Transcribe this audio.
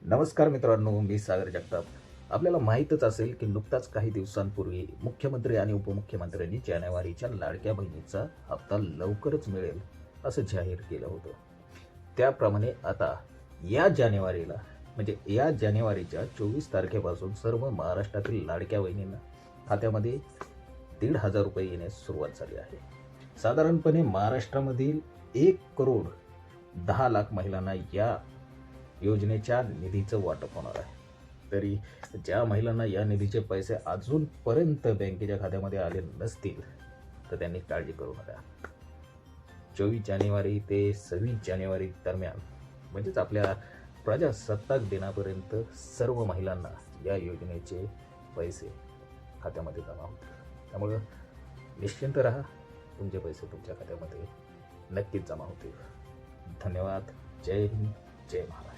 नमस्कार मित्रांनो, मी सागर जगताप. आपल्याला माहीतच असेल की नुकताच काही दिवसांपूर्वी मुख्यमंत्री आणि उपमुख्यमंत्र्यांनी जानेवारीच्या लाडक्या बहिणीचा हप्ता लवकरच मिळेल असं जाहीर केलं होतं. त्याप्रमाणे आता या जानेवारीला म्हणजे या जानेवारीच्या 24 तारखेपासून सर्व महाराष्ट्रातील लाडक्या बहिणींना खात्यामध्ये 1,500 रुपये येण्यास सुरुवात झाली आहे. साधारणपणे महाराष्ट्रामधील 1,10,00,000 महिलांना या योजनेच्या निधीचं वाटप होणार आहे. तरी ज्या महिलांना या निधीचे पैसे अजूनपर्यंत बँकेच्या खात्यामध्ये आले नसतील तर त्यांनी काळजी करू नका. 24 जानेवारी ते 26 जानेवारी दरम्यान म्हणजेच आपल्या प्रजासत्ताक दिनापर्यंत सर्व महिलांना या योजनेचे पैसे खात्यामध्ये जमा होतील. त्यामुळं निश्चिंत राहा, तुमचे पैसे तुमच्या खात्यामध्ये नक्कीच जमा होतील. धन्यवाद. जय हिंद, जय महाराष्ट्र.